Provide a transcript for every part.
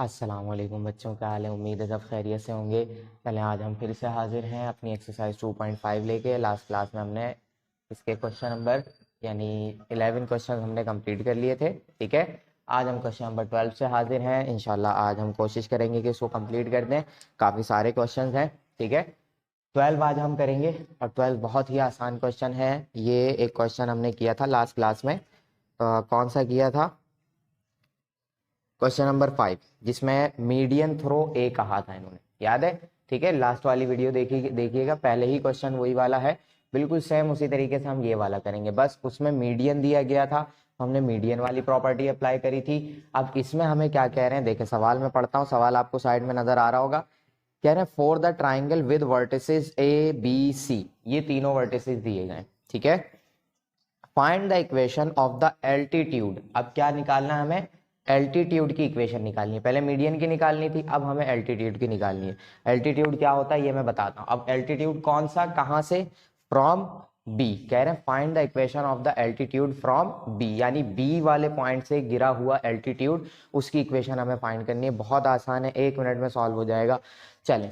अस्सलाम वालेकुम बच्चों, क्या हाल है। उम्मीद है सब खैरियत से होंगे। चलें, आज हम फिर से हाजिर हैं अपनी एक्सरसाइज 2.5 लेके। लास्ट क्लास में हमने इसके क्वेश्चन नंबर यानी 11 क्वेश्चन हमने कंप्लीट कर लिए थे। ठीक है, आज हम क्वेश्चन नंबर 12 से हाजिर हैं। इंशाल्लाह आज हम कोशिश करेंगे कि इसको कंप्लीट कर दें। काफ़ी सारे क्वेश्चन हैं। ठीक है, 12 आज हम करेंगे और 12 बहुत ही आसान क्वेश्चन है। ये एक क्वेश्चन हमने किया था लास्ट क्लास में। कौन सा किया था? क्वेश्चन नंबर 5, जिसमें मीडियन थ्रो ए कहा था इन्होंने, याद है? ठीक है, लास्ट वाली वीडियो देखिएगा, पहले ही क्वेश्चन वही वाला है, बिल्कुल सेम उसी तरीके से हम ये वाला करेंगे। बस उसमें मीडियन दिया गया था, हमने मीडियन वाली प्रॉपर्टी अप्लाई करी थी। अब इसमें हमें क्या कह रहे हैं, देखें सवाल में पढ़ता हूँ, सवाल आपको साइड में नजर आ रहा होगा। कह रहे हैं for the triangle with vertices A B C, ये तीनों वर्टिसेस दिए गए। ठीक है, find the equation of the altitude. अब क्या निकालना है हमें? एल्टीट्यूड की इक्वेशन निकालनी है। पहले मीडियन की निकालनी थी, अब हमें एल्टीट्यूड की निकालनी है। एल्टीट्यूड क्या होता है ये मैं बताता हूँ। अब एल्टीट्यूड कौन सा, कहां से? From B. कह रहे हैं find the equation of the altitude from B, यानी बी वाले पॉइंट से गिरा हुआ एल्टीट्यूड, उसकी इक्वेशन हमें फाइंड करनी है। बहुत आसान है, 1 मिनट में सॉल्व हो जाएगा। चलें,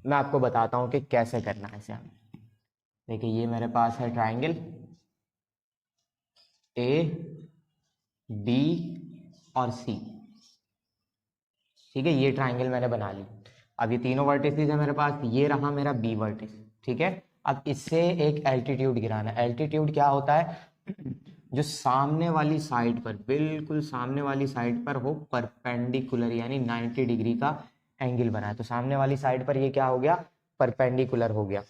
मैं आपको बताता हूँ कि कैसे करना है इसे हमें। देखिए, ये मेरे पास है ट्राइंगल ए बी और सी। ठीक है, ये ट्राइंगल मैंने बना ली। अब ये तीनों वर्टिसेस है मेरे पास, ये रहा मेरा बी वर्टिस। ठीक है, अब इससे एक एल्टीट्यूड गिराना है। एल्टीट्यूड क्या होता है? जो सामने वाली साइड पर, बिल्कुल सामने वाली साइड पर हो परपेंडिकुलर, यानी 90 डिग्री का एंगल बना है। तो सामने वाली साइड पर ये क्या हो गया? परपेंडिकुलर हो गया।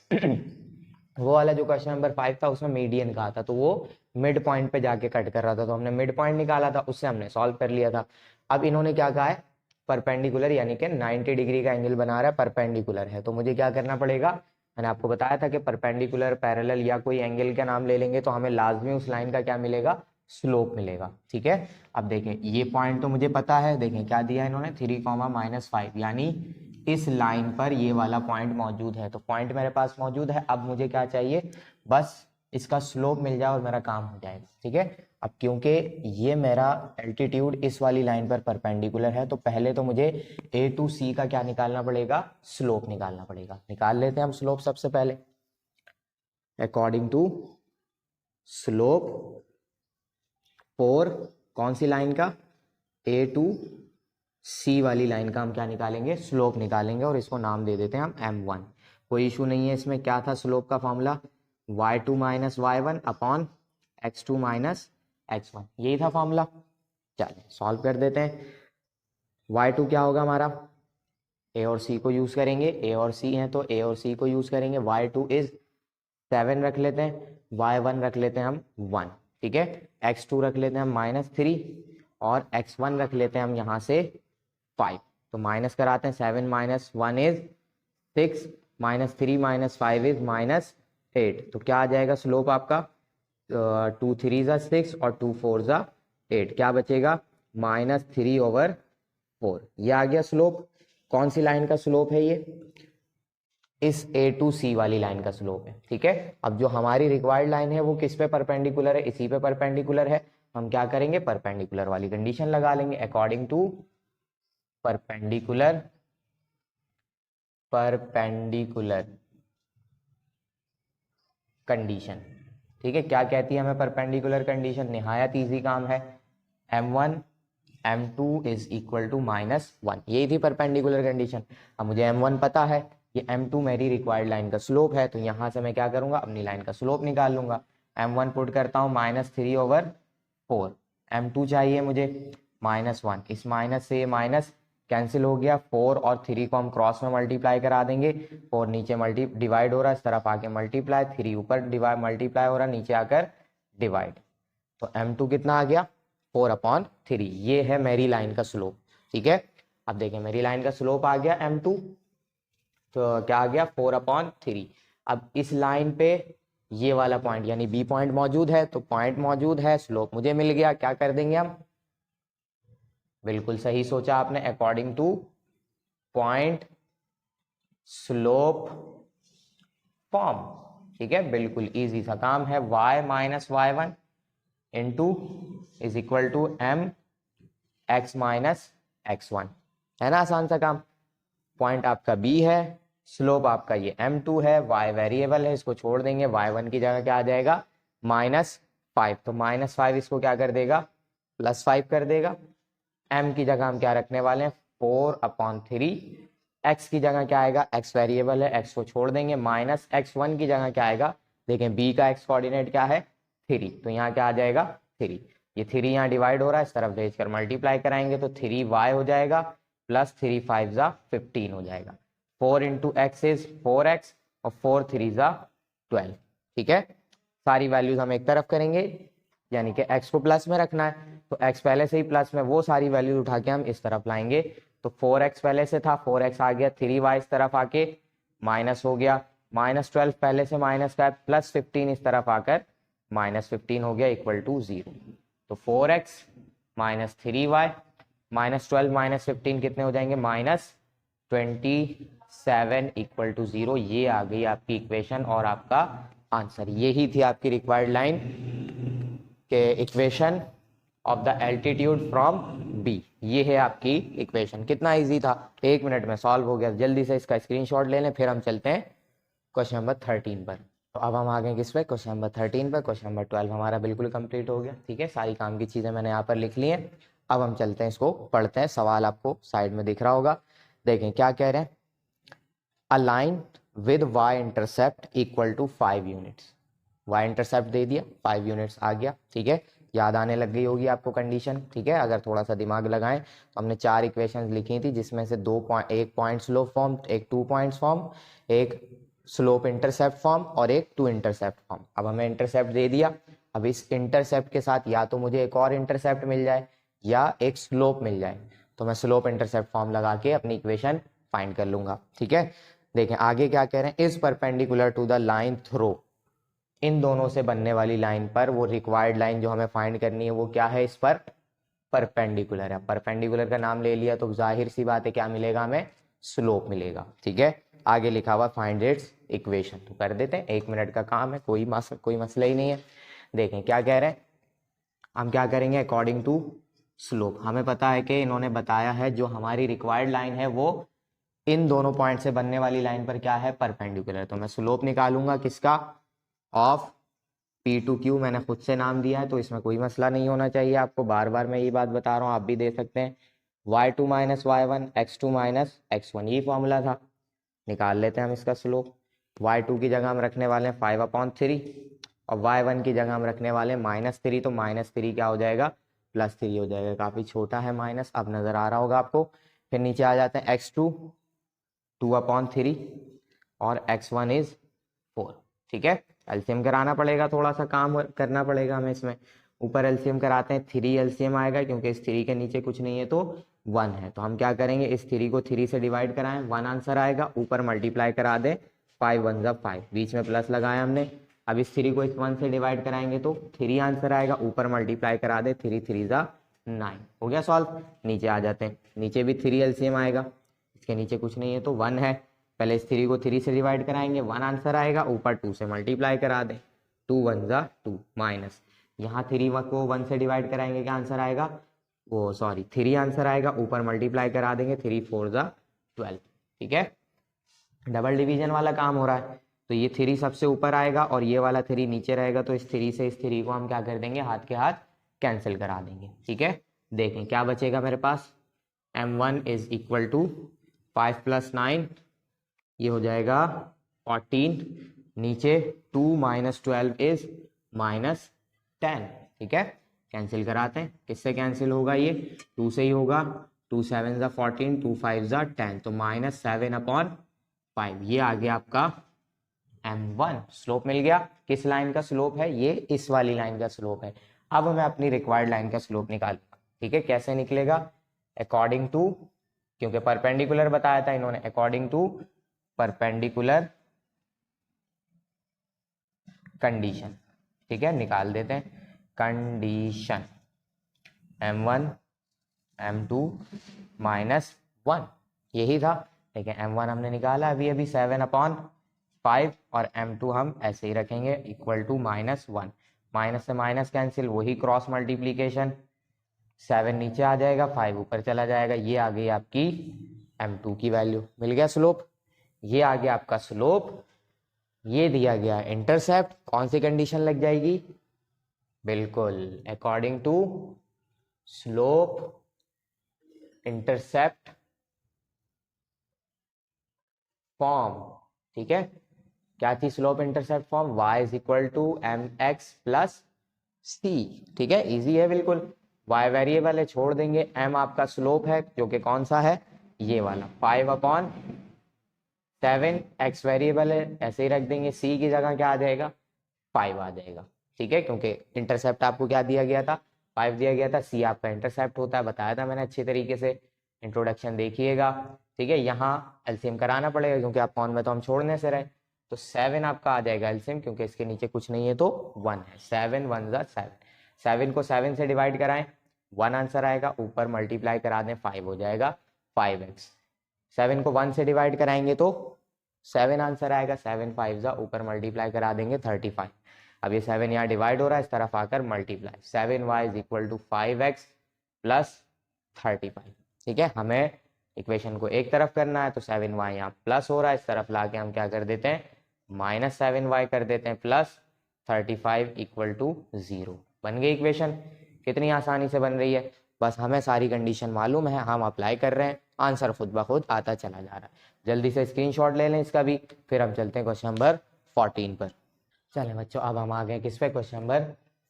वो वाला जो क्वेश्चन नंबर 5 था उसमें मीडियन कहा था, तो वो मिड पॉइंट पे जाके कट कर रहा था, तो हमने मिड पॉइंट निकाला था, उससे हमने सॉल्व कर लिया था। अब इन्होंने क्या कहा है? परपेंडिकुलर, यानी कि 90 डिग्री का एंगल बना रहा है, परपेंडिकुलर है। तो मुझे क्या करना पड़ेगा? मैंने आपको बताया था कि परपेंडिकुलर, पैरेलल या कोई एंगल का नाम ले लेंगे तो हमें लाजमी उस लाइन का क्या मिलेगा? स्लोप मिलेगा। ठीक है, अब देखें, ये पॉइंट तो मुझे पता है। देखें क्या दिया इन्होंने, 3, यानी इस लाइन पर ये वाला पॉइंट मौजूद है। तो पॉइंट मेरे पास मौजूद है, अब मुझे क्या चाहिए? बस इसका स्लोप मिल जाए और मेरा काम हो जाएगा। ठीक है, अब क्योंकि ये मेरा एल्टीट्यूड इस वाली लाइन पर परपेंडिकुलर है, तो पहले तो मुझे ए टू सी का क्या निकालना पड़ेगा? स्लोप निकालना पड़ेगा। निकाल लेते हैं हम स्लोप सबसे पहले। अकॉर्डिंग टू स्लोप फॉर कौन सी लाइन का? ए टू सी वाली लाइन का हम क्या निकालेंगे? स्लोप निकालेंगे, और इसको नाम दे देते हैं हम m1। कोई इशू नहीं है इसमें। क्या था स्लोप का formula? y2 minus y1 upon x2 minus x1, यही था फॉर्मूला। चलिए सॉल्व कर देते हैं। y2 क्या होगा हमारा? a और c को यूज करेंगे, a और c हैं तो a और c को यूज करेंगे। y2 इज 7 रख लेते हैं, y1 रख लेते हैं हम 1। ठीक है, x2 रख लेते हैं हम -3 और x1 रख लेते हैं हम यहाँ से 5। तो माइनस कराते हैं, 7 माइनस 1 इज 6, -3 माइनस 5 इज -8। तो क्या आ जाएगा स्लोप आपका? 2 3 ज़ा 6 और 2 4 ज़ा 8, क्या बचेगा? -3/4। ये आ गया स्लोप। कौन सी लाइन का स्लोप है ये? इस ए टू सी वाली लाइन का स्लोप है। ठीक है, अब जो हमारी रिक्वायर्ड लाइन है वो किस पे परपेंडिकुलर है? इसी पे परपेंडिकुलर है। हम क्या करेंगे? परपेंडिकुलर वाली कंडीशन लगा लेंगे। According to perpendicular condition. ठीक है, क्या कहती है हमें परपेंडिकुलर कंडीशन? निहायत इजी काम है। m1 m2 is equal to -1, यही थी परपेंडिकुलर कंडीशन। अब मुझे m1 पता है, ये m2 मेरी रिक्वायर्ड लाइन का स्लोप है, तो यहां से मैं क्या करूंगा? अपनी लाइन का स्लोप निकाल लूंगा। m1 पुट करता हूँ -3/4, m2 चाहिए मुझे -1। इस माइनस से ये माइनस कैंसिल हो गया, 4 और 3 को हम क्रॉस में मल्टीप्लाई करा देंगे। 4 नीचे डिवाइड हो रहा है, इस तरफ आके मल्टीप्लाई, 3 ऊपर डिवाइड मल्टीप्लाई हो रहा है, नीचे आकर डिवाइड। तो m2 कितना आ गया? 4/3। ये है मेरी लाइन का स्लोप। ठीक है, अब देखें मेरी लाइन का स्लोप आ गया m2, तो क्या आ गया? 4/3। अब इस लाइन पे ये वाला पॉइंट यानी बी पॉइंट मौजूद है, तो पॉइंट मौजूद है, स्लोप मुझे मिल गया। क्या कर देंगे हम? बिल्कुल सही सोचा आपने, according to point slope form. ठीक है, बिल्कुल इजी सा काम है। y minus y1 into is equal to m x minus x1। है ना आसान सा काम। पॉइंट आपका बी है, स्लोप आपका ये m2 है, y वेरिएबल है, इसको छोड़ देंगे, y1 की जगह क्या आ जाएगा -5, तो -5 इसको क्या कर देगा +5 कर देगा। m की जगह हम क्या रखने वाले हैं 4/3, x की जगह क्या आएगा, x वेरिएबल है, x को छोड़ देंगे, -x1 की जगह क्या आएगा, देखें b का x कोऑर्डिनेट क्या है 3, तो यहाँ क्या आ जाएगा 3, ये 3 यहाँ डिवाइड हो रहा है, इस तरफ भेजकर मल्टीप्लाई कराएंगे तो 3y हो जाएगा प्लस 3 5 जा 15 हो जाएगा। 4 इंटू एक्स इज 4x और 4 3 जा 12। ठीक है, सारी वैल्यूज हम एक तरफ करेंगे, यानी कि x को प्लस में रखना है, तो x पहले से ही प्लस में, वो सारी वैल्यूज उठा के हम इस तरफ लाएंगे। तो 4x पहले से था, 4x आ गया, 3y इस तरफ आके माइनस हो गया, -12 पहले से माइनस का है, प्लस 15 इस तरफ आकर -15 हो गया इक्वल टू 0। तो 4x माइनस 3y -12 -15 कितने हो जाएंगे -27 इक्वल टू 0। ये आ गई आपकी इक्वेशन और आपका आंसर। यही थी आपकी रिक्वायर्ड लाइन के equation of the altitude from B. ये है आपकी इक्वेशन। कितना इजी था, 1 मिनट में सॉल्व हो गया। जल्दी से इसका स्क्रीनशॉट ले लें, फिर हम चलते हैं क्वेश्चन नंबर 13 पर। तो अब हम आ गए किस पे, क्वेश्चन नंबर 13 पर। क्वेश्चन नंबर 12 हमारा बिल्कुल कंप्लीट हो गया। ठीक है, सारी काम की चीज़ें मैंने यहाँ पर लिख ली हैं। अब हम चलते हैं, इसको पढ़ते हैं। सवाल आपको साइड में दिख रहा होगा, देखें क्या कह रहे हैं। A line with y intercept equal to 5 units. y intercept दे दिया, 5 यूनिट्स आ गया। ठीक है, याद आने लग गई होगी आपको कंडीशन। ठीक है, अगर थोड़ा सा दिमाग लगाएं तो हमने 4 इक्वेशंस लिखी थी, जिसमें से 1 पॉइंट स्लोप फॉर्म, एक 2 पॉइंट्स फॉर्म, एक स्लोप इंटरसेप्ट फॉर्म और एक 2 इंटरसेप्ट फॉर्म। अब हमें इंटरसेप्ट दे दिया, अब इस इंटरसेप्ट के साथ या तो मुझे एक और इंटरसेप्ट मिल जाए या एक स्लोप मिल जाए, तो मैं स्लोप इंटरसेप्ट फॉर्म लगा के अपनी इक्वेशन फाइंड कर लूंगा। ठीक है, देखें आगे क्या कह रहे हैं। Is perpendicular to the line through, इन दोनों से बनने वाली लाइन पर वो रिक्वायर्ड लाइन जो हमें फाइंड करनी है वो क्या है, इस पर परपेंडिकुलर है। परपेंडिकुलर का नाम ले लिया तो जाहिर सी बात है क्या मिलेगा, हमें स्लोप मिलेगा। ठीक है, आगे लिखा हुआ फाइंड इट्स इक्वेशन, तो कर देते हैं, 1 मिनट का काम है, कोई मसला ही नहीं है। देखें क्या कह रहे हैं, हम क्या करेंगे, अकॉर्डिंग टू स्लोप। हमें पता है कि इन्होंने बताया है जो हमारी रिक्वायर्ड लाइन है वो इन दोनों पॉइंट से बनने वाली लाइन पर क्या है, परपेंडिकुलर। तो मैं स्लोप निकालूंगा किसका, ऑफ P2Q। मैंने खुद से नाम दिया है तो इसमें कोई मसला नहीं होना चाहिए आपको, बार बार मैं ये बात बता रहा हूँ, आप भी दे सकते हैं। y2 minus y1 x2 minus x1, ये फॉर्मूला था। निकाल लेते हैं हम इसका स्लोप। y2 की जगह हम रखने वाले हैं 5/3 और y1 की जगह हम रखने वाले हैं -3, तो -3 क्या हो जाएगा, +3 हो जाएगा। काफ़ी छोटा है माइनस, अब नज़र आ रहा होगा आपको। फिर नीचे आ जाते हैं x2 2/3 और x1 इज 4। ठीक है, एलसीएम कराना पड़ेगा, थोड़ा सा काम करना पड़ेगा हमें इसमें। ऊपर एलसीएम कराते हैं, 3 एलसीएम आएगा क्योंकि इस 3 के नीचे कुछ नहीं है तो 1 है। तो हम क्या करेंगे, इस 3 को 3 से डिवाइड कराएं, 1 आंसर आएगा। ऊपर मल्टीप्लाई करा दें, 5 1 जा 5, बीच में प्लस लगाया हमने। अब इस 3 को इस 1 से डिवाइड कराएंगे तो 3 आंसर आएगा। ऊपर मल्टीप्लाई करा दे, 3 3 जा 9, हो गया सॉल्व। नीचे आ जाते हैं, नीचे भी 3 एलसीएम आएगा, इसके नीचे कुछ नहीं है तो 1 है। पहले इस 3 को 3 से डिवाइड कराएंगे, 1 आंसर आएगा। ऊपर 2 से मल्टीप्लाई करा दें, 2 1 जा 2 माइनस, यहाँ 3 को 1 से डिवाइड कराएंगे, क्या आंसर आएगा, वो सॉरी 3 आंसर आएगा। ऊपर मल्टीप्लाई करा देंगे, 3 4 जा 12। ठीक है, डबल डिवीजन वाला काम हो रहा है, तो ये 3 सबसे ऊपर आएगा और ये वाला 3 नीचे रहेगा, तो इस 3 से इस 3 को हम क्या कर देंगे, हाथ के हाथ कैंसिल करा देंगे। ठीक है, देखें क्या बचेगा मेरे पास, m1 इज इक्वल टू 5 + 9, ये हो जाएगा 14, नीचे 2 - 12 इज -10। ठीक है, कैंसिल कराते हैं, किससे कैंसिल होगा, ये 2 से ही होगा। 2 7 जा 14, 2 5 जा 10, तो -7/5, ये आ गया आपका m1। स्लोप मिल गया। किस लाइन का स्लोप है, ये इस वाली लाइन का स्लोप है। अब हमें अपनी रिक्वायर्ड लाइन का स्लोप निकालना। ठीक है, कैसे निकलेगा, अकॉर्डिंग टू, क्योंकि परपेंडिकुलर बताया था इन्होंने, अकॉर्डिंग टू परपेंडिकुलर कंडीशन। ठीक है, निकाल देते हैं कंडीशन, m1 m2 -1, यही था। ठीक है, m1 हमने निकाला अभी अभी 7/5 और m2 हम ऐसे ही रखेंगे इक्वल टू -1। माइनस से माइनस कैंसिल, वही क्रॉस मल्टीप्लीकेशन, 7 नीचे आ जाएगा, 5 ऊपर चला जाएगा। ये आ गई आपकी m2 की वैल्यू, मिल गया स्लोप। ये आ गया आपका स्लोप, ये दिया गया इंटरसेप्ट। कौन सी कंडीशन लग जाएगी? बिल्कुल according to slope intercept form. ठीक है, क्या थी slope intercept form? y is equal to m x plus c. ठीक है, इजी है बिल्कुल। y वेरिएबल है, छोड़ देंगे। m आपका स्लोप है जो कि कौन सा है? ये वाला 5/7। x वेरिएबल है, ऐसे ही रख देंगे। c की जगह क्या आ जाएगा? 5 आ जाएगा। ठीक है, क्योंकि इंटरसेप्ट आपको क्या दिया गया था? 5 दिया गया था। सी आपका इंटरसेप्ट होता है, बताया था मैंने अच्छी तरीके से, इंट्रोडक्शन देखिएगा। ठीक है, यहाँ एलसीएम कराना पड़ेगा क्योंकि आप कौन में तो हम छोड़ने से रहे। तो 7 आपका आ जाएगा एलसीएम, क्योंकि इसके नीचे कुछ नहीं है तो 1 है। 7 1 ज़ा 7। 7 को 7 से डिवाइड कराएं, 1 आंसर आएगा। ऊपर मल्टीप्लाई करा दें, 5 हो जाएगा 5x। 7 को 1 से डिवाइड कराएंगे तो 7 आंसर आएगा। 7 5 ज़ा, ऊपर मल्टीप्लाई करा देंगे 35। अब ये 7 यहाँ डिवाइड हो रहा है, इस तरफ आकर multiply. 7y is equal to 5x plus 35। ठीक है, हमें इक्वेशन को एक तरफ करना है तो 7y यहाँ प्लस हो रहा है, इस तरफ लाके हम क्या कर देते हैं? -7y कर देते हैं प्लस 35 इक्वल टू 0। बन गई इक्वेशन। कितनी आसानी से बन रही है, बस हमें सारी कंडीशन मालूम है, हम अप्लाई कर रहे हैं, आंसर खुद ब खुद आता चला जा रहा है। जल्दी से स्क्रीनशॉट ले लें इसका भी, फिर हम चलते हैं क्वेश्चन नंबर 14 पर। चलें बच्चों, अब हम आ गए किस पे? क्वेश्चन नंबर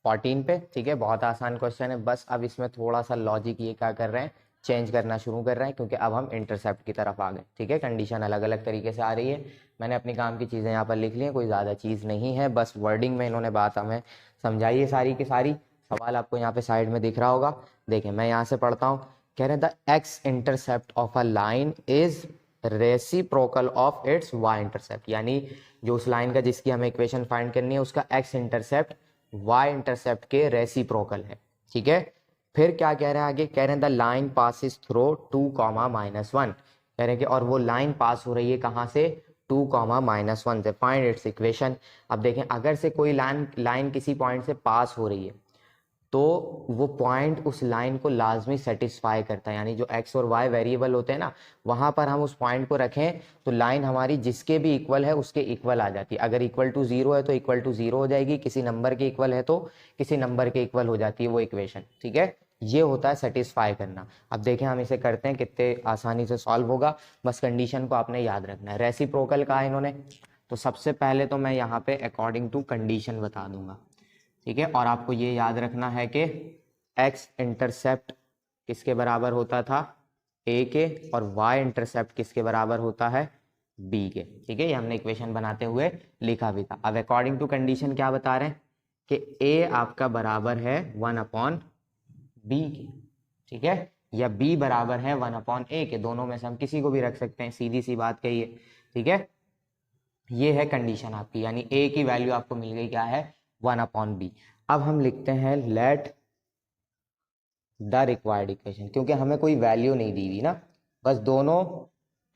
14 पे। ठीक है, बहुत आसान क्वेश्चन है, बस अब इसमें थोड़ा सा लॉजिक ये क्या कर रहे हैं, चेंज करना शुरू कर रहे हैं, क्योंकि अब हम इंटरसेप्ट की तरफ आ गए। ठीक है, कंडीशन अलग अलग तरीके से आ रही है। मैंने अपनी काम की चीज़ें यहाँ पर लिख ली हैं, कोई ज़्यादा चीज़ नहीं है, बस वर्डिंग में इन्होंने बात हमें समझाई है सारी की सारी। सवाल आपको यहाँ पे साइड में दिख रहा होगा, देखें मैं यहाँ से पढ़ता हूँ। कह रहे हैं the x intercept of a line is reciprocal of its y intercept, यानी जो उस लाइन का जिसकी हमें इक्वेशन फाइंड करनी है उसका एक्स इंटरसेप्ट वाई इंटरसेप्ट के रेसिप्रोकल है। ठीक है, फिर क्या कह रहे हैं आगे? कह रहे हैं द लाइन पासिस थ्रू 2, -1। कह रहे हैं कि और वो लाइन पास हो रही है कहाँ से? 2, -1 से। Find its equation. अब देखें, अगर से कोई लाइन किसी पॉइंट से पास हो रही है तो वो पॉइंट उस लाइन को लाजमी सेटिस्फाई करता है, यानी जो एक्स और वाई वेरिएबल होते हैं ना, वहां पर हम उस पॉइंट को रखें तो लाइन हमारी जिसके भी इक्वल है उसके इक्वल आ जाती है। अगर इक्वल टू 0 है तो इक्वल टू 0 हो जाएगी, किसी नंबर के इक्वल है तो किसी नंबर के इक्वल हो जाती है वो इक्वेशन। ठीक है, ये होता है सेटिस्फाई करना। अब देखें हम इसे करते हैं, कितने आसानी से सॉल्व होगा। बस कंडीशन को आपने याद रखना है। रेसिप्रोकल कहा है इन्होंने, तो सबसे पहले तो मैं यहाँ पे अकॉर्डिंग टू कंडीशन बता दूंगा। ठीक है, और आपको ये याद रखना है कि एक्स इंटरसेप्ट किसके बराबर होता था? ए के, और वाई इंटरसेप्ट किसके बराबर होता है? बी के। ठीक है, ये हमने इक्वेशन बनाते हुए लिखा भी था। अब अकॉर्डिंग टू कंडीशन क्या बता रहे हैं कि ए आपका बराबर है 1/b के। ठीक है, या b बराबर है 1/a के, दोनों में से हम किसी को भी रख सकते हैं, सीधी सी बात कही है। ठीक है, ये है कंडीशन आपकी, यानी a की वैल्यू आपको मिल गई क्या है? 1/b। अब हम लिखते हैं लेट द रिक्वायर्ड इक्वेशन, क्योंकि हमें कोई वैल्यू नहीं दी हुई ना, बस दोनों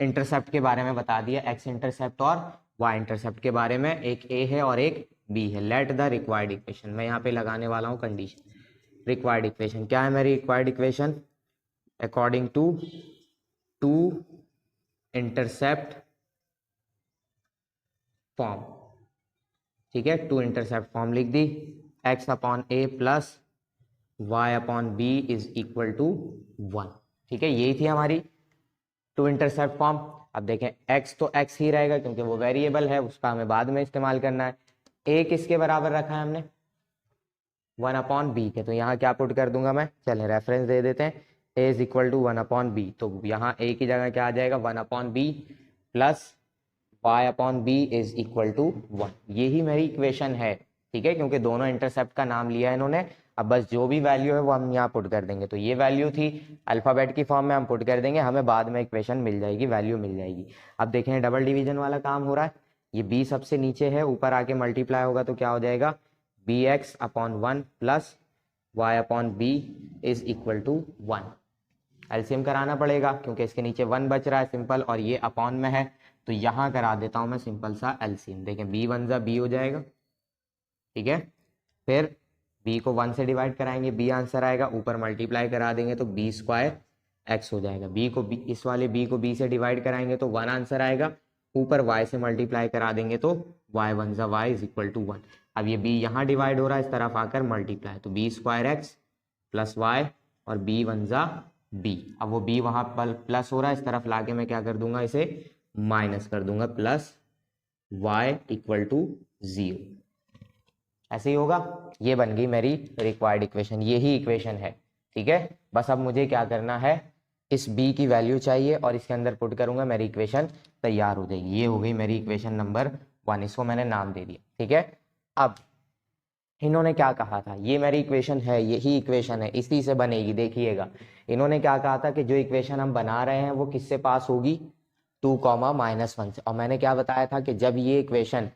इंटरसेप्ट के बारे में बता दिया, एक्स इंटरसेप्ट और वाई इंटरसेप्ट के बारे में, एक ए है और एक बी है। लेट द रिक्वायर्ड इक्वेशन, मैं यहाँ पे लगाने वाला हूँ कंडीशन। रिक्वायर्ड इक्वेशन क्या है मेरी? Required equation according to two intercept form. ठीक है, टू इंटरसेप्ट फॉर्म लिख दी, x/a plus y/b is equal to 1। ठीक है, यही थी हमारी टू इंटरसेप्ट फॉर्म। अब देखें, x तो x ही रहेगा क्योंकि वो वेरिएबल है, उसका हमें बाद में इस्तेमाल करना है। a किसके बराबर रखा है हमने? 1/b के, तो यहाँ क्या पुट कर दूंगा मैं? चलें रेफरेंस दे देते हैं, a is equal to 1/b, तो यहाँ a की जगह क्या आ जाएगा? 1/b plus y/b is equal to 1। यही मेरी इक्वेशन है। ठीक है, क्योंकि दोनों इंटरसेप्ट का नाम लिया है इन्होंने। अब बस जो भी वैल्यू है वो हम यहाँ पुट कर देंगे, तो ये वैल्यू थी, अल्फाबेट की फॉर्म में हम पुट कर देंगे, हमें बाद में इक्वेशन मिल जाएगी, वैल्यू मिल जाएगी। अब देखें डबल डिवीजन वाला काम हो रहा है, ये b सबसे नीचे है, ऊपर आके मल्टीप्लाई होगा तो क्या हो जाएगा? bx/1 plus y/b is equal to 1। LCM कराना पड़ेगा क्योंकि इसके नीचे 1 बच रहा है सिंपल, और ये अपॉन में है, तो यहाँ करा देता हूँ मैं सिंपल सा एलसीएम। देखें b1 ज़ा b हो जाएगा। ठीक है, फिर बी को 1 से डिवाइड कराएंगे, बी आंसर आएगा, ऊपर मल्टीप्लाई करा देंगे तो बी स्क्वायर एक्स हो जाएगा। बी को बी, इस वाले बी को बी से डिवाइड कराएंगे तो 1 आंसर आएगा, ऊपर वाई से मल्टीप्लाई करा देंगे तो वाई वन ज़ा वाई इज इक्वल टू 1। अब ये बी यहाँ डिवाइड हो रहा है, इस तरफ आकर मल्टीप्लाई, तो b square x plus y और बी वन ज़ा बी। अब वो बी वहाँ पर प्लस हो रहा है, इस तरफ लाके मैं क्या कर दूंगा, इसे माइनस कर दूंगा, प्लस वाई इक्वल टू 0। ऐसे ही होगा। ये बन गई मेरी रिक्वायर्ड इक्वेशन, ये ही इक्वेशन है। ठीक है, बस अब मुझे क्या करना है, इस b की वैल्यू चाहिए और इसके अंदर पुट करूंगा, मेरी इक्वेशन तैयार हो जाएगी। ये हो गई मेरी इक्वेशन नंबर 1, इसको मैंने नाम दे दिया। ठीक है, अब इन्होंने क्या कहा था, ये मेरी इक्वेशन है, यही इक्वेशन है, इसी से बनेगी। देखिएगा, इन्होंने क्या कहा था कि जो इक्वेशन हम बना रहे हैं वो किससे पास होगी, 2, -1 से। और मैंने क्या बताया था कि जब ये इक्वेशन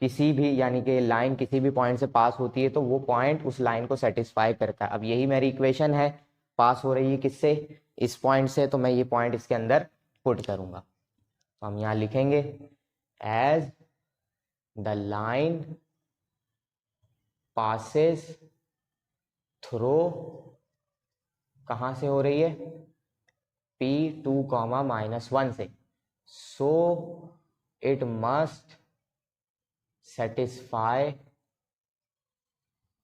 किसी भी, यानी कि लाइन किसी भी पॉइंट से पास होती है तो वो पॉइंट उस लाइन को सेटिस्फाई करता है। अब यही मेरी इक्वेशन है, पास हो रही है किससे, इस पॉइंट से, तो मैं ये पॉइंट इसके अंदर पुट करूंगा। तो हम यहाँ लिखेंगे as the line passes through, कहाँ से हो रही है, P2, -1 से, so it must satisfy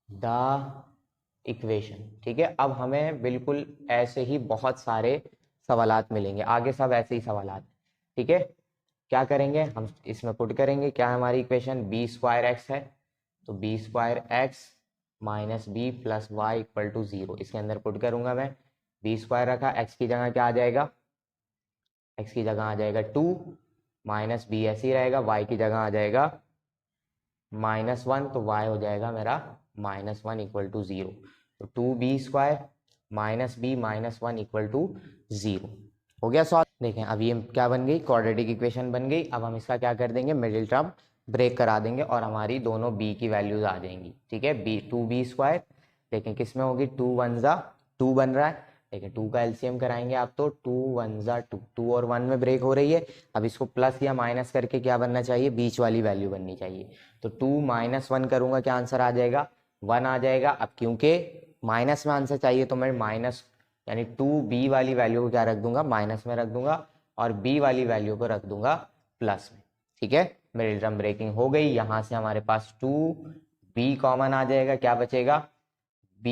the equation. ठीक है, अब हमें बिल्कुल ऐसे ही बहुत सारे सवालात मिलेंगे आगे, सब ऐसे ही सवालात। ठीक है, क्या करेंगे हम, इसमें पुट करेंगे, क्या है हमारी इक्वेशन, बी स्क्वायर एक्स है, तो b square x minus b plus y equal to 0। इसके अंदर पुट करूंगा मैं, बी स्क्वायर रखा, एक्स की जगह क्या आ जाएगा, एक्स की जगह आ जाएगा 2, माइनस बी ऐसे ही रहेगा, वाई की जगह आ जाएगा -1, तो y हो जाएगा मेरा -1 इक्वल टू 0। तो 2b square minus b -1 equal to 0 हो गया सॉल्व। देखें अब ये क्या बन गई, क्वाड्रेटिक इक्वेशन बन गई। अब हम इसका क्या कर देंगे, मिडिल टर्म ब्रेक करा देंगे और हमारी दोनों b की वैल्यूज आ जाएंगी। ठीक है, 2b स्क्वायर, देखें किस में होगी, 2 1 ज़ा 2 बन रहा है, देखिए 2 का एलसीएम कराएंगे आप तो 2 1 ज़ा 2, 2 और 1 में ब्रेक हो रही है। अब इसको प्लस या माइनस करके क्या बनना चाहिए, बीच वाली वैल्यू बननी चाहिए। तो 2 -1 करूंगा, क्या आंसर आ जाएगा, 1 आ जाएगा। अब क्योंकि माइनस में आंसर चाहिए तो मैं माइनस, यानी 2b वाली वैल्यू को क्या रख दूंगा, माइनस में रख दूंगा, और b वाली वैल्यू को रख दूंगा प्लस में। ठीक है, मिडिल टर्म ब्रेकिंग हो गई। यहां से हमारे पास 2b कॉमन आ जाएगा, क्या बचेगा, b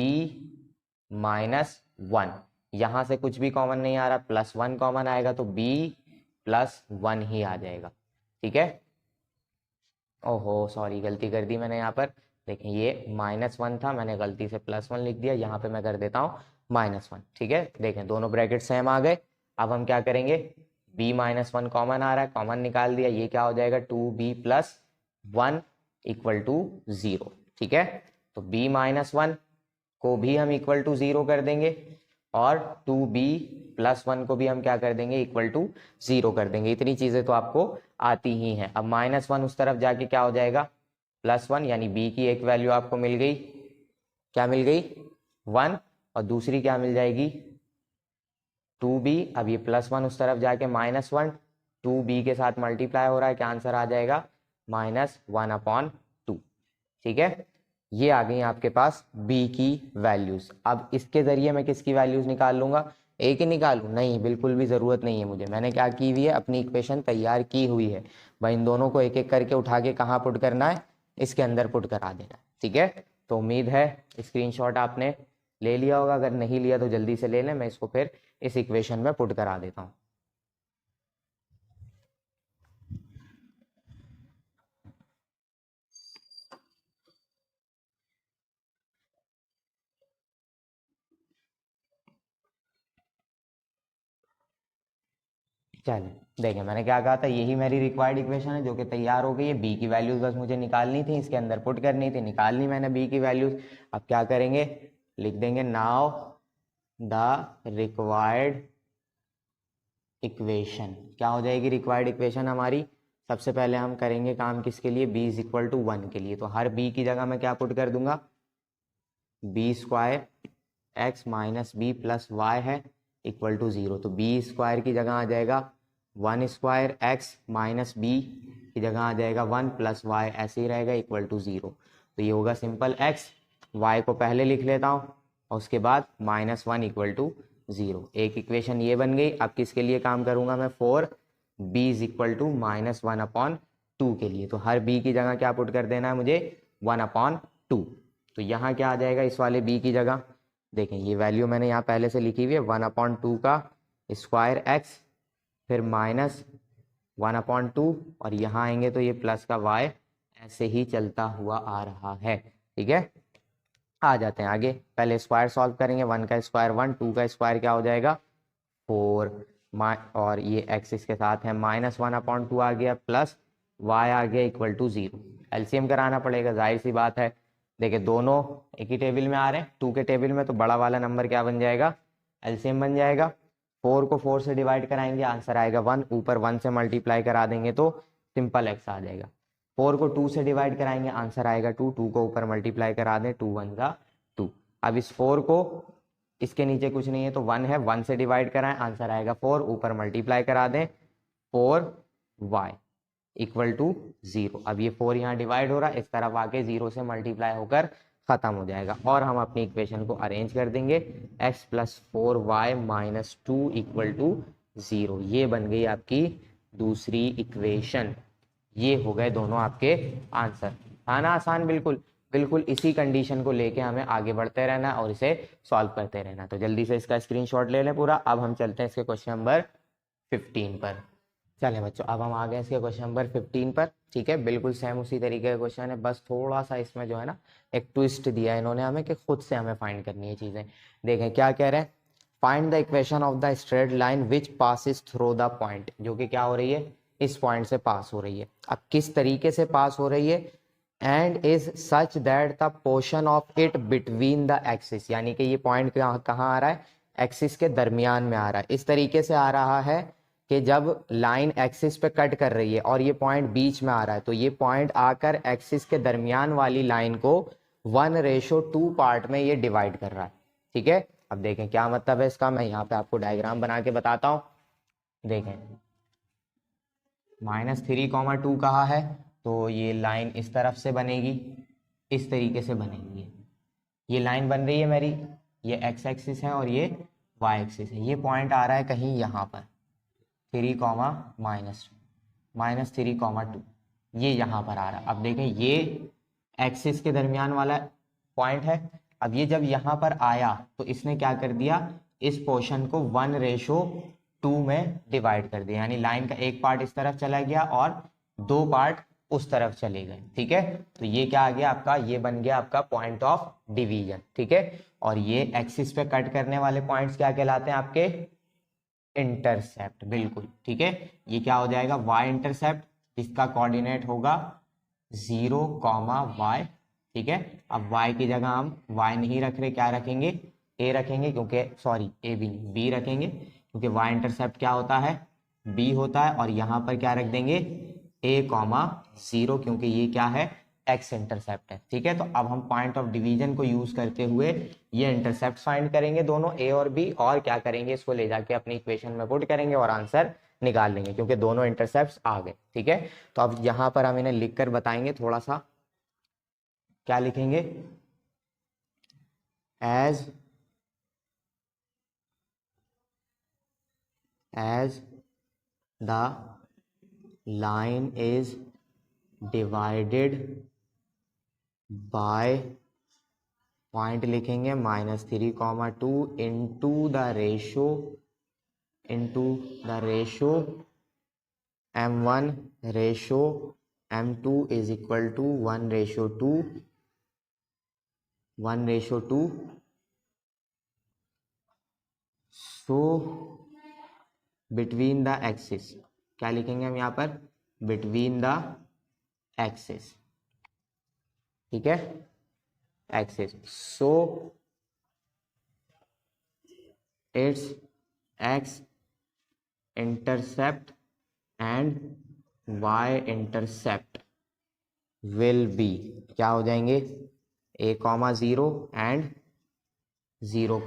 -1, यहां से कुछ भी कॉमन नहीं आ रहा, +1 कॉमन आएगा तो b +1 ही आ जाएगा। ठीक है, ओहो सॉरी गलती कर दी मैंने यहाँ पर, देखिए ये -1 था, मैंने गलती से +1 लिख दिया, यहाँ पे मैं कर देता हूँ -1। ठीक है, देखें दोनों ब्रैकेट सेम आ गए। अब हम क्या करेंगे, b -1 कॉमन आ रहा है, कॉमन निकाल दिया, ये क्या हो जाएगा, 2b + 1 इक्वल टू 0। ठीक है, तो b -1 को भी हम इक्वल टू 0 कर देंगे और 2b + 1 को भी हम क्या कर देंगे, इक्वल टू 0 कर देंगे। इतनी चीजें तो आपको आती ही हैं। अब -1 उस तरफ जाके क्या हो जाएगा, +1, यानी b की एक वैल्यू आपको मिल गई, क्या मिल गई, 1, और दूसरी क्या मिल जाएगी, 2b। अब ये +1 उस तरफ जाके -1, 2b के साथ मल्टीप्लाई हो रहा है, क्या आंसर आ जाएगा, -1/2। ठीक है, ये आ गई आपके पास b की वैल्यूज। अब इसके जरिए मैं किसकी वैल्यूज निकाल लूंगा, a की निकालूं, नहीं बिल्कुल भी जरूरत नहीं है मुझे, मैंने क्या की हुई है, अपनी इक्वेशन तैयार की हुई है भाई। इन दोनों को एक एक करके उठा के कहाँ पुट करना है, इसके अंदर पुट करा देना है। ठीक है, तो उम्मीद है स्क्रीनशॉट आपने ले लिया होगा, अगर नहीं लिया तो जल्दी से ले लें, मैं इसको फिर इस इक्वेशन में पुट करा देता हूँ। चलिए देखें, मैंने क्या कहा था, यही मेरी रिक्वायर्ड इक्वेशन है जो कि तैयार हो गई है। बी की वैल्यूज बस मुझे निकालनी थी, इसके अंदर पुट करनी थी, निकालनी मैंने बी की वैल्यूज। अब क्या करेंगे, लिख देंगे नाउ द रिक्वायर्ड इक्वेशन। क्या हो जाएगी रिक्वायर्ड इक्वेशन हमारी, सबसे पहले हम करेंगे काम किसके लिए, b = 1 के लिए। तो हर b की जगह मैं क्या पुट कर दूंगा, b square x - b + y है इक्वल टू 0। तो b स्क्वायर की जगह आ जाएगा 1 स्क्वायर x - b की जगह आ जाएगा 1 + y, ऐसे ही रहेगा इक्वल टू 0। तो ये होगा सिंपल x y को पहले लिख लेता हूँ और उसके बाद -1 इक्वल टू 0। एक इक्वेशन ये बन गई। अब किसके लिए काम करूँगा मैं, 4b इज इक्वल टू -1/2 के लिए। तो हर b की जगह क्या पुट कर देना है मुझे, 1/2। तो यहाँ क्या आ जाएगा इस वाले b की जगह, देखें ये वैल्यू मैंने यहाँ पहले से लिखी हुई है, 1/2 का स्क्वायर x, फिर -1/2 और यहाँ आएंगे तो ये प्लस का y, ऐसे ही चलता हुआ आ रहा है। ठीक है, आ जाते हैं आगे। पहले स्क्वायर सॉल्व करेंगे, 1 का स्क्वायर 1, 2 का स्क्वायर क्या हो जाएगा 4, और ये x इसके साथ है, -1/2 आ गया प्लस y आ गया इक्वल टू 0। एलसीएम कराना पड़ेगा, जाहिर सी बात है। देखिए दोनों एक ही टेबल में आ रहे हैं, 2 के टेबल में, तो बड़ा वाला नंबर क्या बन जाएगा, एलसीएम बन जाएगा। 4 को 4 से डिवाइड कराएंगे, आंसर आएगा 1, ऊपर 1 से मल्टीप्लाई करा देंगे तो सिंपल x आ जाएगा। 4 को 2 से डिवाइड कराएंगे, आंसर आएगा 2, 2 को ऊपर मल्टीप्लाई करा दें, 2 1 का 2। अब इस 4 को, इसके नीचे कुछ नहीं है तो 1 है, 1 से डिवाइड कराएं, आंसर आएगा 4, ऊपर मल्टीप्लाई करा दें 4y इक्वल टू 0। अब ये 4 यहाँ डिवाइड हो रहा है, इस तरफ आके 0 से मल्टीप्लाई होकर खत्म हो जाएगा और हम अपनी इक्वेशन को अरेंज कर देंगे, x plus 4y minus 2 equal to 0। ये बन गई आपकी दूसरी इक्वेशन। ये हो गए दोनों आपके आंसर। था ना आसान, बिल्कुल बिल्कुल इसी कंडीशन को लेके हमें आगे बढ़ते रहना और इसे सॉल्व करते रहना। तो जल्दी से इसका स्क्रीनशॉट ले लें पूरा। अब हम चलते हैं इसके क्वेश्चन नंबर 15 पर। चलें बच्चों, अब हम आ गए इसके क्वेश्चन नंबर 15 पर। ठीक है, बिल्कुल सेम उसी तरीके का क्वेश्चन है, बस थोड़ा सा इसमें जो है ना एक ट्विस्ट दिया है इन्होंने हमें कि खुद से हमें फाइंड करनी है चीज़ें। देखें क्या कह रहे हैं, find the equation of the straight line which passes through the point, जो कि क्या हो रही है, इस पॉइंट से पास हो रही है। अब किस तरीके से पास हो रही है, and is such that the portion of it between the axis, यानी कि ये पॉइंट कहाँ आ रहा है, एक्सिस के दरमियान में आ रहा है। इस तरीके से आ रहा है कि जब लाइन एक्सिस पे कट कर रही है और ये पॉइंट बीच में आ रहा है, तो ये पॉइंट आकर एक्सिस के दरमियान वाली लाइन को 1:2 पार्ट में ये डिवाइड कर रहा है। ठीक है, अब देखें क्या मतलब है इसका, मैं यहाँ पे आपको डायग्राम बना के बताता हूँ। देखें -3,2 कहा है, तो ये लाइन इस तरफ से बनेगी, इस तरीके से बनेगी। ये लाइन बन रही है मेरी, ये x एक्सिस है और ये y एक्सिस है। ये पॉइंट आ रहा है कहीं यहाँ पर 3, -3,2, ये यहाँ पर आ रहा है। अब देखें ये एक्सिस के दरमियान वाला पॉइंट है। अब ये जब यहाँ पर आया तो इसने क्या कर दिया, इस पोर्शन को 1:2 में डिवाइड कर दिया, यानी लाइन का एक पार्ट इस तरफ चला गया और 2 पार्ट उस तरफ चले गए। ठीक है, तो ये क्या आ गया आपका, ये बन गया आपका पॉइंट ऑफ डिवीजन। ठीक है, और ये एक्सिस पे कट करने वाले पॉइंट्स क्या कहलाते हैं आपके, इंटरसेप्ट। बिल्कुल ठीक है, ये क्या हो जाएगा, y इंटरसेप्ट, जिसका कोऑर्डिनेट होगा 0, y। ठीक है, अब y की जगह हम y नहीं रख रहे, क्या रखेंगे, a रखेंगे, क्योंकि सॉरी a भी नहीं, b रखेंगे, क्योंकि y इंटरसेप्ट क्या होता है, b होता है। और यहाँ पर क्या रख देंगे, a, 0, क्योंकि ये क्या है, x इंटरसेप्ट है। ठीक है, तो अब हम पॉइंट ऑफ डिवीजन को यूज करते हुए ये इंटरसेप्ट फाइंड करेंगे दोनों a और b, और क्या करेंगे, इसको ले जाके अपनी इक्वेशन में पुट करेंगे और आंसर निकाल लेंगे, क्योंकि दोनों इंटरसेप्ट्स आ गए। ठीक है, तो अब यहाँ पर हम इन्हें लिखकर बताएंगे थोड़ा सा। क्या लिखेंगे, as the line is divided by, point लिखेंगे -3,2 into the ratio m1 ratio m2 is equal to 1:2। So between the axis, क्या लिखेंगे हम यहाँ पर, बिटवीन द एक्सिस। ठीक है, axis, so it's x intercept and y intercept will be, क्या हो जाएंगे, a, 0 एंड 0,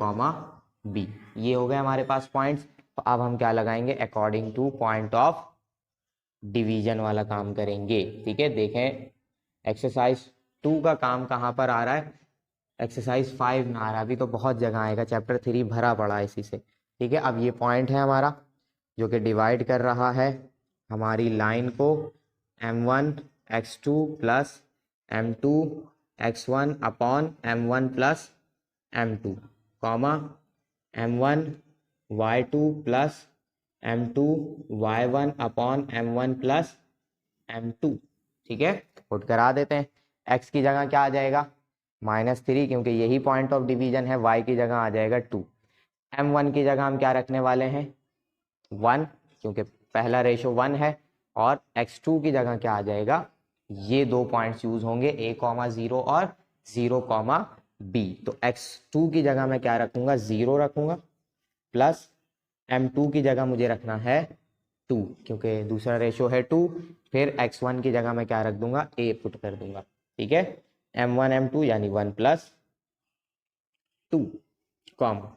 b। ये हो गए हमारे पास पॉइंट्स। तो अब हम क्या लगाएंगे, according to point of division वाला काम करेंगे। ठीक है, देखें एक्सरसाइज 2 का काम कहाँ पर आ रहा है, एक्सरसाइज 5 ना आ रहा, अभी तो बहुत जगह आएगा, चैप्टर 3 भरा पड़ा है इसी से। ठीक है, अब ये पॉइंट है हमारा जो कि डिवाइड कर रहा है हमारी लाइन को m1 x2 plus m2 x1 upon m1 plus m2 comma m1 y2 plus m2 y1 upon m1 plus m2। ठीक है, पुट करा देते हैं। x की जगह क्या आ जाएगा -3, क्योंकि यही पॉइंट ऑफ डिवीजन है। y की जगह आ जाएगा 2। m1 की जगह हम क्या रखने वाले हैं 1, क्योंकि पहला रेशो 1 है। और x2 की जगह क्या आ जाएगा, ये दो पॉइंट्स यूज होंगे a,0 और 0,b। तो x2 की जगह मैं क्या रखूंगा 0 रखूंगा, प्लस m2 की जगह मुझे रखना है 2, क्योंकि दूसरा रेशो है 2। फिर x1 की जगह मैं क्या रख दूंगा a पुट कर दूंगा। ठीक है, m1 m2 यानी 1 प्लस 2 कॉमा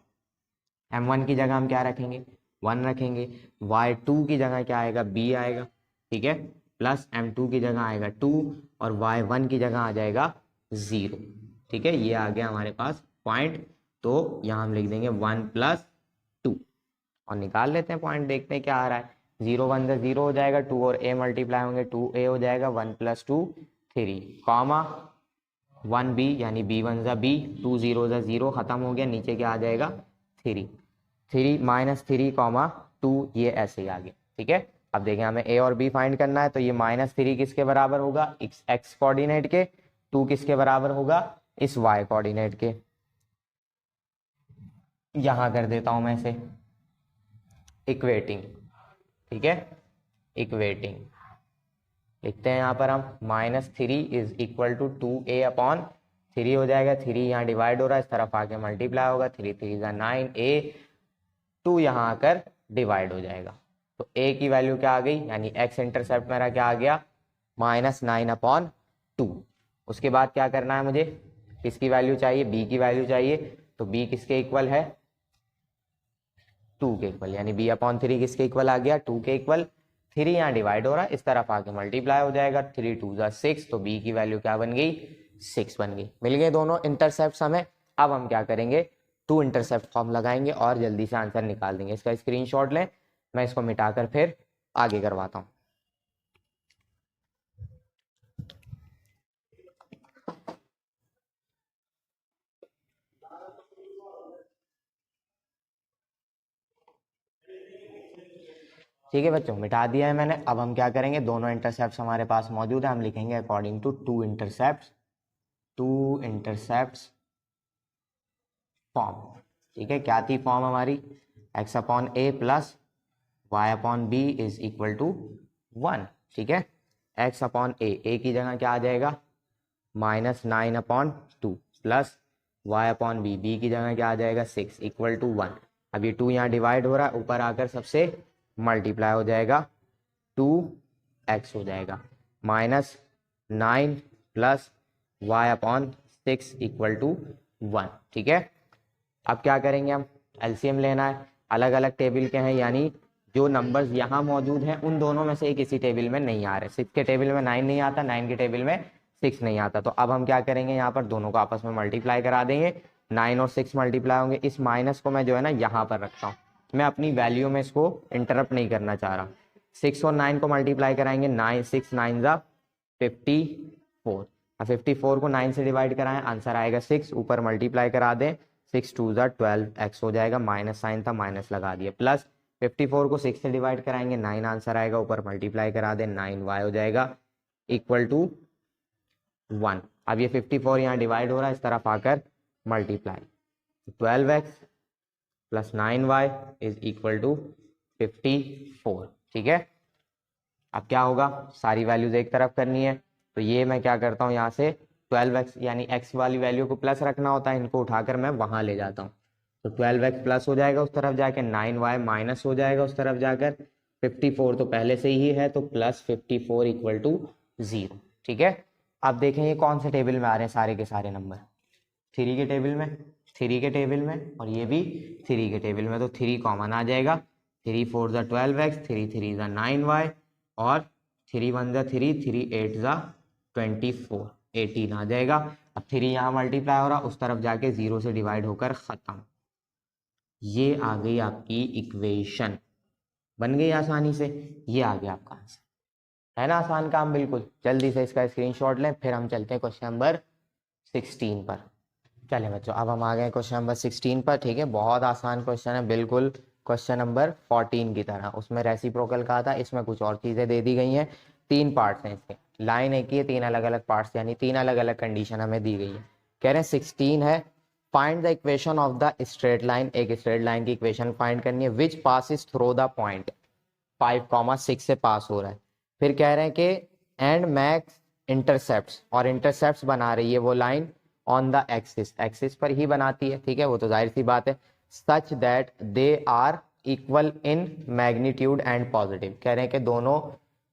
m1 की जगह हम क्या रखेंगे 1 रखेंगे, y2 की जगह क्या आएगा b आएगा। ठीक है, प्लस m2 की जगह आएगा 2 और y1 की जगह आ जाएगा 0। ठीक है, ये आ गया हमारे पास पॉइंट। तो यहाँ हम लिख देंगे 1 प्लस 2 और निकाल लेते हैं पॉइंट, देखते हैं क्या आ रहा है। 0 1 से 0 हो जाएगा, 2 और a मल्टीप्लाई होंगे, 2a हो जाएगा, 1 प्लस 2 3 कॉमा 1b यानी b1 जा b, 2 0 जा 0 खत्म हो गया, नीचे क्या आ जाएगा 3 -3 कॉमा 2, ये ऐसे ही आ गया। ठीक है, अब देखें हमें a और b फाइंड करना है, तो ये -3 किसके बराबर होगा x कोऑर्डिनेट के, 2 किसके बराबर होगा इस y कोऑर्डिनेट के। यहां कर देता हूं मैं इसे इक्वेटिंग। ठीक है, इक्वेटिंग लिखते हैं यहाँ पर हम -3 is equal to 2a upon 3 हो जाएगा, 3 यहाँ डिवाइड हो रहा है, इस तरफ आके मल्टीप्लाई होगा, 3 3 9 a, 2 यहाँ आकर डिवाइड हो जाएगा। तो a की वैल्यू क्या आ गई, यानी x इंटरसेप्ट मेरा क्या आ गया -9 अपॉन 2। उसके बाद क्या करना है मुझे, किसकी वैल्यू चाहिए b की वैल्यू चाहिए, तो b किसके इक्वल है 2 के इक्वल, यानी b अपॉन 3 किसके इक्वल आ गया 2 के इक्वल। 3 यहाँ डिवाइड हो रहा है, इस तरफ आके मल्टीप्लाई हो जाएगा, 3 2 जा 6, तो b की वैल्यू क्या बन गई 6 बन गई। मिल गए दोनों इंटरसेप्ट हमें। अब हम क्या करेंगे 2 इंटरसेप्ट फॉर्म लगाएंगे और जल्दी से आंसर निकाल देंगे। इसका स्क्रीनशॉट लें, मैं इसको मिटाकर फिर आगे करवाता हूँ। ठीक है बच्चों, मिटा दिया है मैंने। अब हम क्या करेंगे, दोनों इंटरसेप्ट हमारे पास मौजूद है, हम लिखेंगे according to two intercept form. ठीक है, क्या थी फॉर्म हमारी x upon a plus y upon b is equal to 1। ठीक है, x अपॉन a की जगह क्या आ जाएगा -9 upon 2 plus y upon b की जगह क्या आ जाएगा 6 इक्वल टू 1। अब ये 2 यहाँ डिवाइड हो रहा है, ऊपर आकर सबसे मल्टीप्लाई हो जाएगा, 2x हो जाएगा, -9 plus y upon 6 equal to 1। ठीक है, अब क्या करेंगे हम एलसीएम लेना है, अलग अलग टेबल के हैं, यानी जो नंबर्स यहाँ मौजूद हैं उन दोनों में से एक इसी टेबल में नहीं आ रहे। 6 के टेबल में 9 नहीं आता, 9 के टेबल में 6 नहीं आता। तो अब हम क्या करेंगे, यहाँ पर दोनों को आपस में मल्टीप्लाई करा देंगे, 9 और 6 मल्टीप्लाई होंगे। इस माइनस को मैं जो है ना यहाँ पर रखता हूँ, मैं अपनी वैल्यू में इसको इंटरप्ट नहीं करना चाह रहा। 6 और 9 को मल्टीप्लाई कराएंगे, 6 9 जा 54। अब 54 को 9 से डिवाइड कराएं, आंसर आएगा 6, ऊपर मल्टीप्लाई करा दें, 6 2 जा 12x हो जाएगा, माइनस साइन था माइनस लगा दिया, प्लस 54 को 6 से डिवाइड कराएंगे, 9 आंसर आएगा, ऊपर मल्टीप्लाई करा दें, 9y हो जाएगा इक्वल टू 1। अब ये 54 यहाँ डिवाइड हो रहा है, इस तरफ आकर multiply, 12x plus 9y is equal to 54। ठीक है, अब क्या होगा, सारी वैल्यूज एक तरफ करनी है, तो ये मैं क्या करता हूँ यहाँ से 12x यानी x वाली वैल्यू को प्लस रखना होता है, इनको उठाकर मैं वहां ले जाता हूँ, तो 12x प्लस हो जाएगा उस तरफ जाकर, 9y माइनस हो जाएगा उस तरफ जाकर, 54 तो पहले से ही है, तो प्लस 54 इक्वल टू 0। ठीक है, अब देखें ये कौन से टेबल में आ रहे हैं, सारे के सारे नंबर 3 के टेबल में, 3 के टेबल में, और ये भी 3 के टेबल में, तो 3 कॉमन आ जाएगा, 3 4 जा 12x, 3 3 जा 9y, और 3 1 जा 3, 3 8 जा 24, 18 आ जाएगा। अब 3 यहाँ मल्टीप्लाई हो रहा, उस तरफ जाके 0 से डिवाइड होकर खत्म। ये आ गई आपकी इक्वेशन, बन गई आसानी से। ये आ गया आपका आंसर, है ना आसान काम बिल्कुल। जल्दी से इसका स्क्रीनशॉट लें, फिर हम चलते हैं क्वेश्चन नंबर 16 पर। चलिए बच्चों, अब हम आ गए क्वेश्चन नंबर 16 पर। ठीक है, बहुत आसान क्वेश्चन है, बिल्कुल क्वेश्चन नंबर 14 की तरह। उसमें रेसिप्रोकल कहा था, इसमें कुछ और चीजें दे दी गई हैं। 3 पार्ट्स हैं इसके, लाइन एक ही है, 3 अलग अलग पार्ट्स, यानी 3 अलग अलग कंडीशन हमें दी गई है। कह रहे हैं 16 है, find the equation of the straight line. एक स्ट्रेट लाइन की इक्वेशन फाइंड करनी है which passes through the point 5,6 से पास हो रहा है। फिर कह रहे हैं कि एंड मैक्स इंटरसेप्ट्स, और इंटरसेप्ट्स बना रही है वो line on the axis, axis पर ही बनाती है। ठीक है, वो तो जाहिर सी बात है। Such that they are equal in magnitude and positive, कह रहे हैं कि दोनों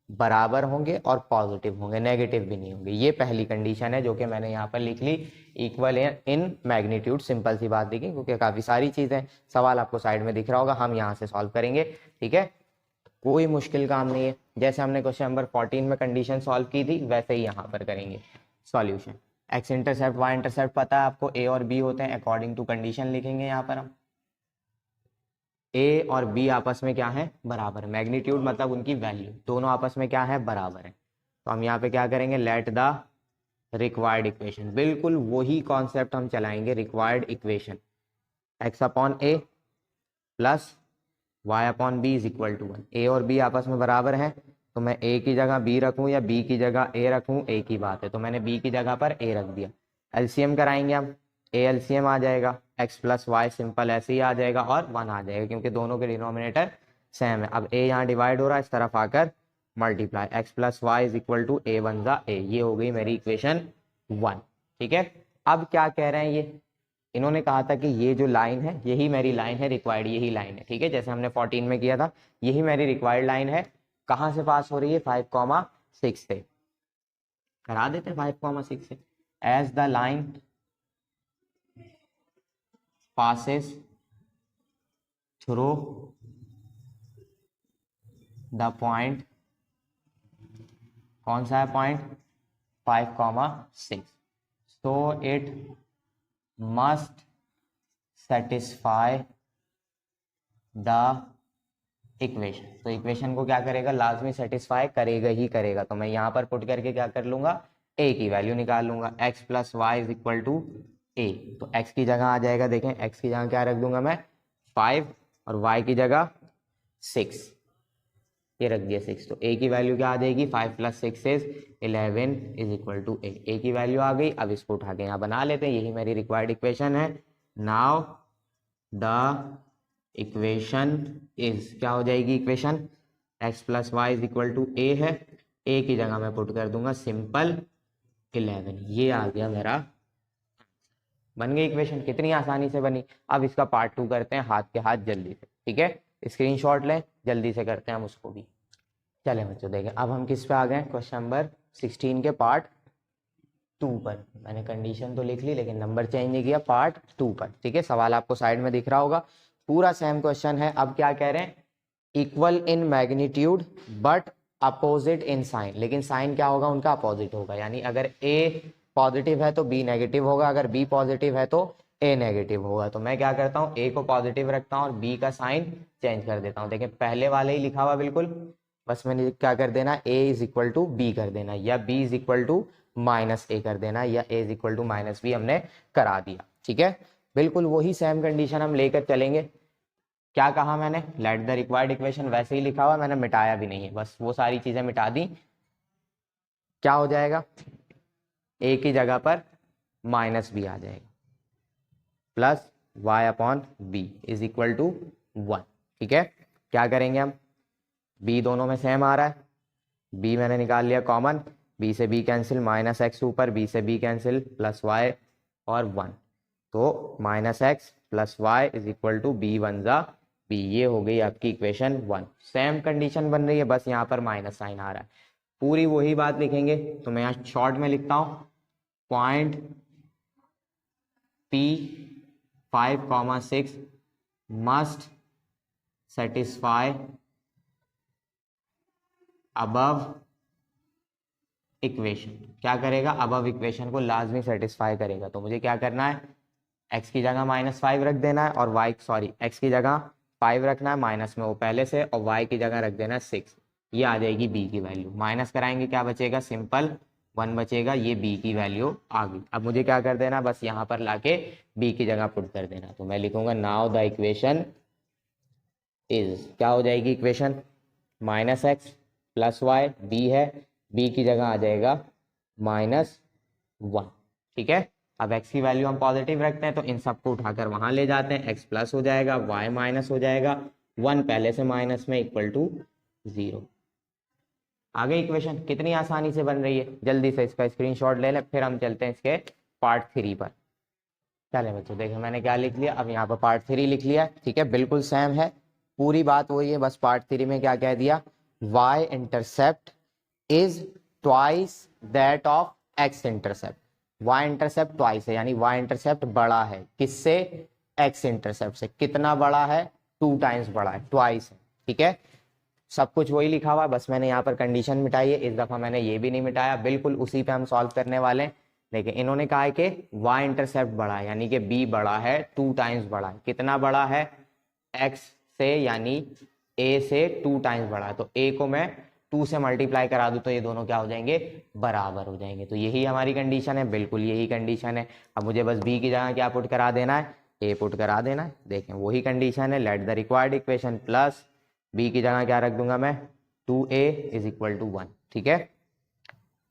बराबर होंगे और पॉजिटिव होंगे, नेगेटिव भी नहीं होंगे। ये पहली कंडीशन है जो कि मैंने यहाँ पर लिख ली, इक्वल इन मैग्नीट्यूड। सिंपल सी बात देखिए, क्योंकि काफी सारी चीजें, सवाल आपको साइड में दिख रहा होगा, हम यहाँ से सॉल्व करेंगे। ठीक है, कोई मुश्किल काम नहीं है, जैसे हमने क्वेश्चन नंबर 14 में कंडीशन सॉल्व की थी वैसे ही यहाँ पर करेंगे solution. X intercept y intercept पता है आपको, ए और बी होते हैं, अकॉर्डिंग टू कंडीशन लिखेंगे यहाँ पर हम। ए और बी आपस में क्या है, बराबर। मैग्नीट्यूड मतलब उनकी वैल्यू, दोनों आपस में क्या है, बराबर है। तो हम यहाँ पे क्या करेंगे, लेट द रिक्वायर्ड इक्वेशन, बिल्कुल वही कॉन्सेप्ट हम चलाएंगे। Required equation x upon a plus y upon b is equal to 1। A और बी आपस में बराबर हैं, तो मैं ए की जगह बी रखूं या बी की जगह ए रखूं, ए की बात है, तो मैंने बी की जगह पर ए रख दिया। एलसीएम कराएंगे हम, ए एलसीएम आ जाएगा, एक्स प्लस वाई सिंपल ऐसे ही आ जाएगा, और 1 आ जाएगा क्योंकि दोनों के डिनोमिनेटर सेम है। अब ए यहाँ डिवाइड हो रहा है, इस तरफ आकर multiply, x plus y is equal to a one जा ए। ये हो गई मेरी इक्वेशन 1। ठीक है, अब क्या कह रहे हैं ये, इन्होंने कहा था कि ये जो लाइन है यही मेरी लाइन है, रिक्वायर्ड यही लाइन है। ठीक है, जैसे हमने 14 में किया था, यही मेरी रिक्वायर्ड लाइन है। कहां से पास हो रही है, 5,6 से। करा देते हैं 5,6 से। As the line passes through the point, कौन सा है point, 5,6, so it must satisfy the equation. तो इक्वेशन को क्या करेगा, लाजमी सेटिस्फाई करेगा ही करेगा। तो मैं यहाँ पर पुट करके क्या कर लूंगा, ए की वैल्यू निकाल लूंगा, x plus y is equal to a. तो एक्स की जगह आ जाएगा, देखें एक्स की जगह क्या रख दूंगा मैं, 5, और वाई की जगह 6, ये रख दिया 6। तो ए की वैल्यू क्या आ जाएगी, 5 प्लस 6 is 11 is equal to a. A की वैल्यू आ गई, अब इसको उठा के यहाँ बना लेते हैं, यही मेरी रिक्वायर्ड इक्वेशन है। नाउ द इक्वेशन इज, क्या हो जाएगी equation, x plus y is equal to a है, ए की जगह मैं पुट कर दूंगा सिंपल 11। ये आ गया मेरा, बन गई इक्वेशन, कितनी आसानी से बनी। अब इसका पार्ट 2 करते हैं हाथ के हाथ जल्दी से। ठीक है, स्क्रीनशॉट लें, जल्दी से करते हैं हम उसको भी। चले बच्चों देखें, अब हम किस पे आ गए, क्वेश्चन नंबर 16 के पार्ट 2 पर। मैंने कंडीशन तो लिख ली लेकिन नंबर चेंज नहीं किया, पार्ट 2 पर। ठीक है, सवाल आपको साइड में दिख रहा होगा, पूरा सेम क्वेश्चन है। अब क्या कह रहे हैं, equal in magnitude but opposite in sign, लेकिन साइन क्या होगा, उनका अपोजिट होगा। यानी अगर ए पॉजिटिव है तो बी नेगेटिव होगा, अगर बी पॉजिटिव है तो ए नेगेटिव होगा। तो मैं क्या करता हूँ, ए को पॉजिटिव रखता हूँ और बी का साइन चेंज कर देता हूँ। देखिए पहले वाले ही लिखा हुआ बिल्कुल, बस मैंने क्या कर देना, a is equal to b कर देना, या b is equal to minus a कर देना, या a is equal to minus b हमने करा दिया। ठीक है, बिल्कुल वही सेम कंडीशन हम लेकर चलेंगे। क्या कहा मैंने, लेट द रिक्वायर्ड इक्वेशन, वैसे ही लिखा हुआ, मैंने मिटाया भी नहीं है, बस वो सारी चीजें मिटा दी। क्या हो जाएगा, ए की जगह पर माइनस बी आ जाएगा, plus y upon b is equal to 1। ठीक है, क्या करेंगे हम, बी दोनों में सेम आ रहा है, बी मैंने निकाल लिया कॉमन, बी से बी कैंसिल, माइनस एक्स ऊपर, बी से बी कैंसिल, प्लस वाई और 1। तो minus x plus y is equal to b one जा बी। ये हो गई आपकी इक्वेशन 1। सेम कंडीशन बन रही है, बस यहाँ पर माइनस साइन आ रहा है। पूरी वही बात लिखेंगे, तो मैं यहाँ शॉर्ट में लिखता हूँ, point P 5,6 must satisfy above equation क्या करेगा, अबव इक्वेशन को लाजमी सेटिस्फाई करेगा। तो मुझे क्या करना है, x की जगह -5 रख देना है और x की जगह 5 रखना है माइनस में वो पहले से, और y की जगह रख देना है 6। ये आ जाएगी b की वैल्यू। माइनस कराएंगे क्या बचेगा, सिंपल 1 बचेगा, ये b की वैल्यू आ गई। अब मुझे क्या कर देना, बस यहाँ पर लाके b की जगह पुट कर देना। तो मैं लिखूंगा नाउ द इक्वेशन इज, क्या हो जाएगी इक्वेशन, -x + y, b है, b की जगह आ जाएगा -1। ठीक है, अब x की वैल्यू हम पॉजिटिव रखते हैं तो इन सबको उठाकर वहां ले जाते हैं, x प्लस हो जाएगा, y माइनस हो जाएगा, 1 पहले से माइनस में इक्वल टू 0। आगे इक्वेशन कितनी आसानी से बन रही है, जल्दी से इसका स्क्रीनशॉट ले लें, फिर हम चलते हैं इसके पार्ट 3 पर। चले बच्चों, देखो मैंने क्या लिख लिया, अब यहाँ पर पार्ट 3 लिख लिया। ठीक है, बिल्कुल सेम है, पूरी बात वही है, बस पार्ट 3 में क्या कह दिया, y intercept is twice that of x intercept. y intercept twice है, यानी y इंटरसेप्ट बड़ा है किससे, x इंटरसेप्ट से। कितना बड़ा है, 2 टाइम्स बड़ा है, ट्वाइस है। ठीक है, सब कुछ वही लिखा हुआ है, बस मैंने यहाँ पर कंडीशन मिटाई है, इस दफा मैंने ये भी नहीं मिटाया, बिल्कुल उसी पे हम सॉल्व करने वाले हैं। लेकिन इन्होंने कहा है कि y इंटरसेप्ट बड़ा है, यानी कि b बड़ा है, 2 टाइम्स बड़ा है। कितना बड़ा है, x से, यानी a से 2 टाइम्स बड़ा है। तो a को मैं 2 से मल्टीप्लाई करा दूं तो ये दोनों क्या हो जाएंगे, बराबर हो जाएंगे। तो यही हमारी कंडीशन है, बिल्कुल यही कंडीशन है। अब मुझे बस b की जगह क्या पुट करा देना है, a पुट करा देना है। देखें वही कंडीशन है, let the required equation plus b की जगह क्या रख दूंगा मैं, 2a = 1। ठीक है,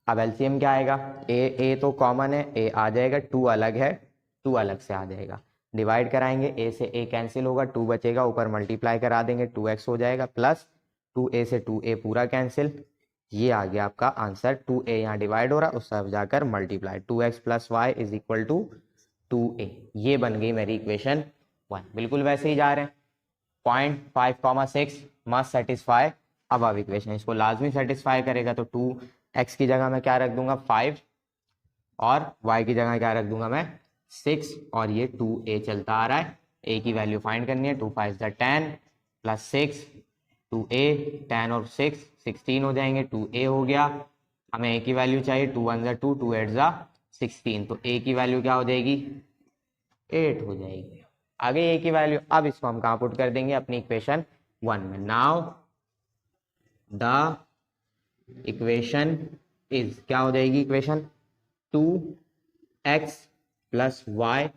अब एलसीएम क्या आएगा, a तो कॉमन है, a आ जाएगा, 2 अलग है, 2 अलग से आ जाएगा। डिवाइड कराएंगे, a से a कैंसिल होगा, 2 बचेगा, ऊपर मल्टीप्लाई करा देंगे, 2x हो जाएगा, प्लस 2a से 2a पूरा कैंसिल। ये आ गया आपका आंसर, 2a यहाँ डिवाइड हो रहा है, उस सब जाकर मल्टीप्लाई, 2x + y = 2a। ये बन गई मेरी इक्वेशन 1। बिल्कुल वैसे ही जा रहे हैं, 0.5,6 मस्ट सेटिस्फाई अबव इक्वेशन, इसको लाजमी सेटिस्फाई करेगा। तो 2x की जगह मैं क्या रख दूंगा, 5, और y की जगह क्या रख दूंगा मैं, 6, और ये 2a चलता आ रहा है। a की वैल्यू फाइंड करनी है, 2 5 10 + 6 2a, 10 और 6 16 हो जाएंगे, 2a हो गया। हमें a की वैल्यू चाहिए, 2 1 2 2 8 16, तो a की वैल्यू क्या हो जाएगी, 8 हो जाएगी। आगे a की वैल्यू, अब इसको हम कहाँ पुट कर देंगे, अपनी इक्वेशन 1 में। नाउ द इक्वेशन इज, क्या हो जाएगी इक्वेशन, 2x + y,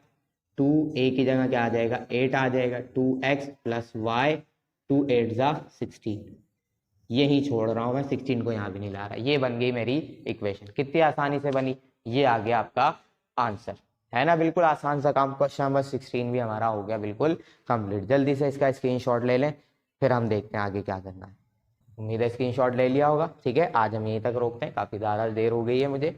2a की जगह क्या आ जाएगा, 8 आ जाएगा, 2x + y, 2 8 16। यही छोड़ रहा हूं मैं, 16 को यहाँ भी नहीं ला रहा। ये बन गई मेरी इक्वेशन, कितनी आसानी से बनी, ये आ गया आपका आंसर, है ना। बिल्कुल आसान सा काम, क्वेश्चन नंबर 16 भी हमारा हो गया बिल्कुल कंप्लीट। जल्दी से इसका स्क्रीनशॉट ले लें, फिर हम देखते हैं आगे क्या करना है। उम्मीद है स्क्रीनशॉट ले लिया होगा। ठीक है, आज हम यहीं तक रोकते हैं, काफ़ी ज़्यादा देर हो गई है, मुझे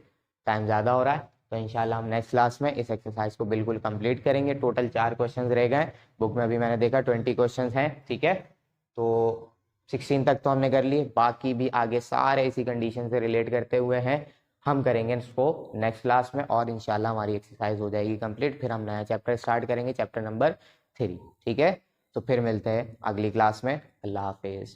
टाइम ज़्यादा हो रहा है। तो इंशाल्लाह हम नेक्स्ट क्लास में इस एक्सरसाइज को बिल्कुल कंप्लीट करेंगे। टोटल 4 क्वेश्चंस रह गए, बुक में अभी मैंने देखा 20 क्वेश्चंस हैं। ठीक है, तो 16 तक तो हमने कर लिए, बाकी भी आगे सारे इसी कंडीशन से रिलेट करते हुए हैं, हम करेंगे इसको नेक्स्ट क्लास में, और इंशाल्लाह हमारी एक्सरसाइज हो जाएगी कंप्लीट। फिर हम नया चैप्टर स्टार्ट करेंगे, चैप्टर नंबर 3। ठीक है, तो फिर मिलते हैं अगली क्लास में। अल्लाह हाफिज़।